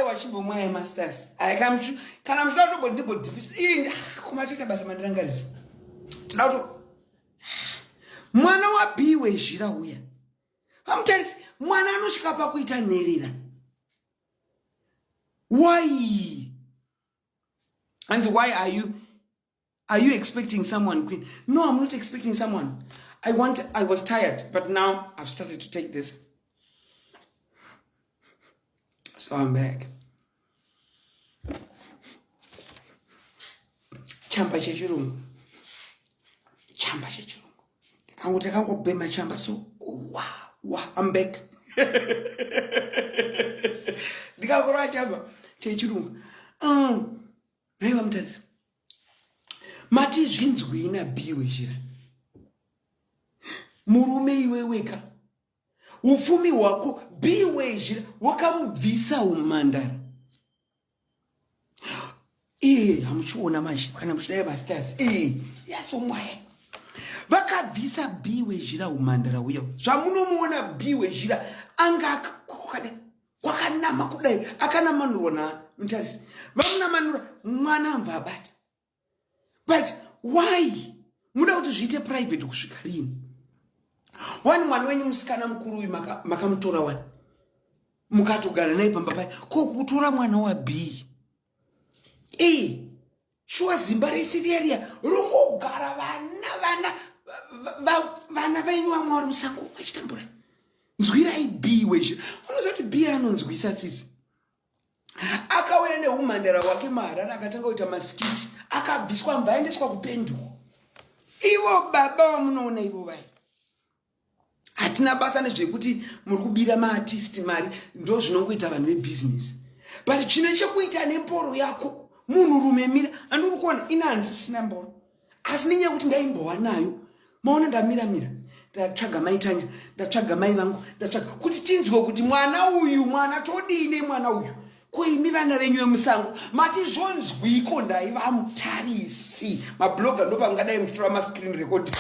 wachimbo mwaya masters. Aikamchu kana mshika to body body. Ii kumatita basa mandrangazi. Tinauto mwana wa B Wezhira uya. Mutarisi mwana anosvika pakuita nherera. Why? And why are you expecting someone, Queen? No, I'm not expecting someone. I was tired, but now I've started to take this. So I'm back. Chamba chechirungu. Chamba chechirungu. Kango bema chamba so wow, I'm back. Ndikakora chamba chechirungu. Naiva Mutarisi. Mati zvinzwi ina B Wezhira. Murume iwe weka. Ufumi wako B Wezhira wakamubvisa umandara. Hamuchiona manje kana muchidai masters. Yasomwaye. Vakabvisa B Wezhira umandara uyo. Zvamunomuona B Wezhira anga kwakanama kudai akanamanurwa na Mutarisi. Vamunamanura mwana amva abata. But why? Muda kuti zviite private kusvika rini? Wani mwana wenyu musikana mukuru uyu makamutora wani. Mukatogara naye pamba paya. Ko kutora mwana wa B. Shuwa zimba reisiria rongogara vana venyu vamwe vari musango vachitambura. Nzwirai B Wezhira. Unoziva kuti B anonzwisa tsitsi. Akauya neumhandara wake maharara akatanga kuita masikiti akabviswa mvaendeswa kupenduko. Ivo baba vamunoona ivo vai. Hatina basa nezvekuti muri kubira maartist mari ndo zvinongoita vanhu vebusiness. But chine chekuita nemboro yako munhu rume mira andiri kuona inanzi sina mboro. Asi nenyaya kuti ndaimbowa nayo maona ndamira ndatsvaga maitanya ndatsvaga mai vangu ndatsvaga kuti tinzwe kuti mwana todini mwana uyu. Koimi vana venyu vemusango mati zvonzwiko ndaiva Mutarisi mabloga ndo pangadai muchitora mascreen record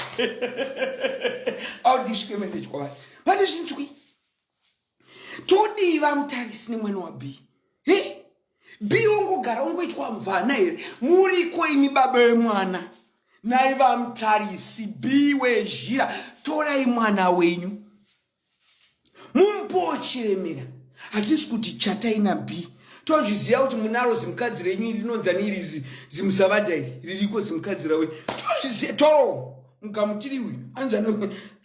audisvike message kwavari mati zvinzwi todiva Mutarisi nemwana wa B. B ongogara ongoitwa mvana here muriko imi baba vemwana naiva Mutarisi B Wezhira torai mwana wenyu mumupochemera. Hatisi kuti chatai na B. Tozviziva kuti munaro zimukadzi renyu iri rinonzi iri zimusavadha iri ririko zimukadzi rawe. Tozviziva Toro mukamutiri uyu anzana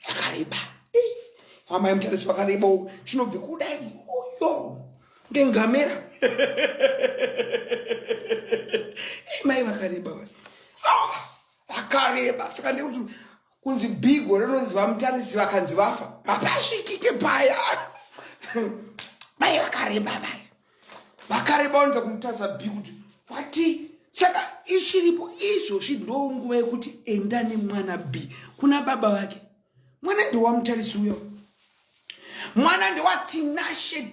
yakareba. Hama yeMutarisi wakareba chinobve kudai uyo ngengamera. Mai vakareba vakareba saka ndekuti kunzi bigo rinonzi vaMutarisi vakanzi vafa hapasvikike paya. Mai vakareba vai. Vakareba vanoita kumutarisa B kuti wati saka ichiripo izvozvi ndo nguva yekuti enda nemwana B kuna baba vake. Mwana ndewaMutarisi uyo. Mwana ndewa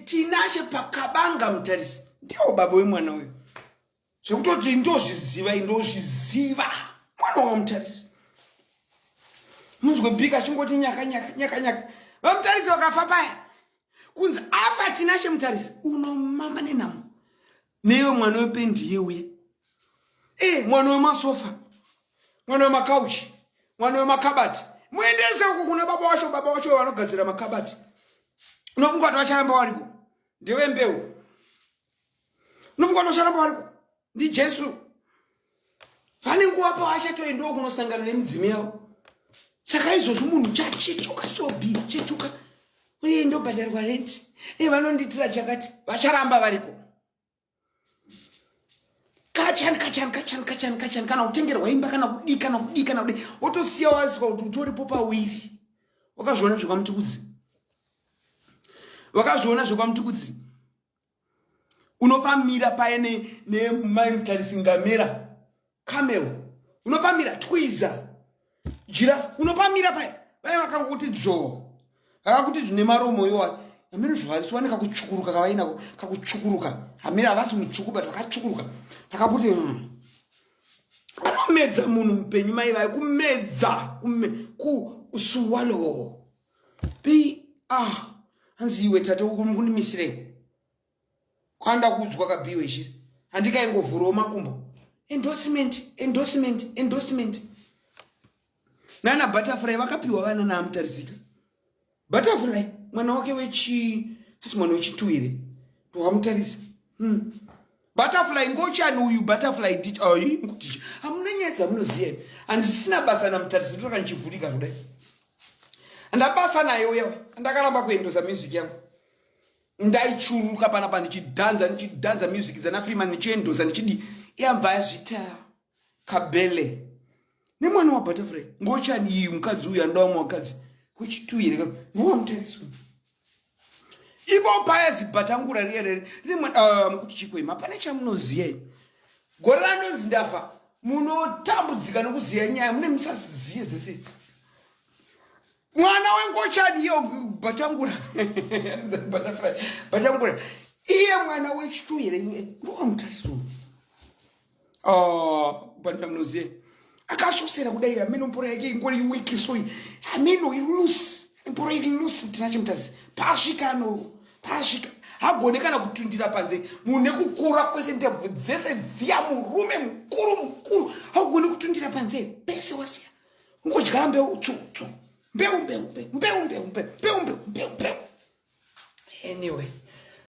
Tinashe pakabanga Mutarisi. Ndiwo baba wemwana uyo. Zvekutoti ndozviziva mwana waMutarisi. Munzwe B kachingoti nyaka. VaMutarisi vakafa paya. Kunzi afa Tinashe Mutarisi unomama nenamo. Newe mwana wependi yeuye. Mwana wemasofa. Mwana wemakauchi. Mwana wemakabati. Muendese uko kuna baba wacho vanogadzira makabati. Unofunga kuti vacharamba variko. Ndewe mbeu. Unofunga kuti vacharamba variko. Ndi Jesu. Vane nguva pavachatoendawo kunosangana nemidzimu yavo. Saka izvozvo munhu chachechuka so B chechuka. Uye ndobhadharwa renti. Vanonditira chakati vacharamba variko. Kachani kana kutengerwa imba kana kudi otosiya wazika kuti utoripo pawiri. Wakazviona zvekwaMutukudzi. Unopamira paya nemai Mutarisi ngamera camel. Unopamira twiza giraffe. Unopamira paya vaya vakangokuti dzvo akakuti zvine maromo iwa amene zvavasiwane kakuchukuruka kavainako kakuchukuruka amene havasi mutsvuku but vakachukuruka vakakuti anomedza munhu mupenyu mai vaye kumedza hanzi iwe tate kundimisirei kwanda kudzwa kabhiyo Wezhira andikaingovhurawo makumbo endorsement nana Butterfly vakapiwa vana naMutarisika Butterfly mwana wake asi mwana wechituire towamutarisa Butterfly ngochani uyu Butterfly nguticha hamuna nyaya dzamunoziya handisina basa naMutarisika ndoka nichivhurika kudai andabasa naye uyawa andakaramba kuendosa music yangu ndaichuruka panapa ndichidhanza music dzana Freeman nichiendosa nichidi yamva yazvita kabele nemwana wa Butterfly ngochani iyi mukadzi uyu andawa mwakadzi wechituire ngowamutarisa ibo paya zibatangura riyerere mukuti chikwema pane chamunoziya gore ranonzi ndafa munotambudzika nokuziya nyaya mune musaziziye dzese mwana wengochani iyo batangura batangura iye mwana wechituire ndowamutarisa pane chamunoziya akasosera kudai ameno mpora yake ingori wiki soyi ameno ilusi mpora ilusi Tinashe Mutarisi pasvika hagone kana kutundira panze mune kukura kwese ndebvu dzese dziya murume mukuru hagone kutundira panze pese wasiya ungodyara mbeu mbeu anyway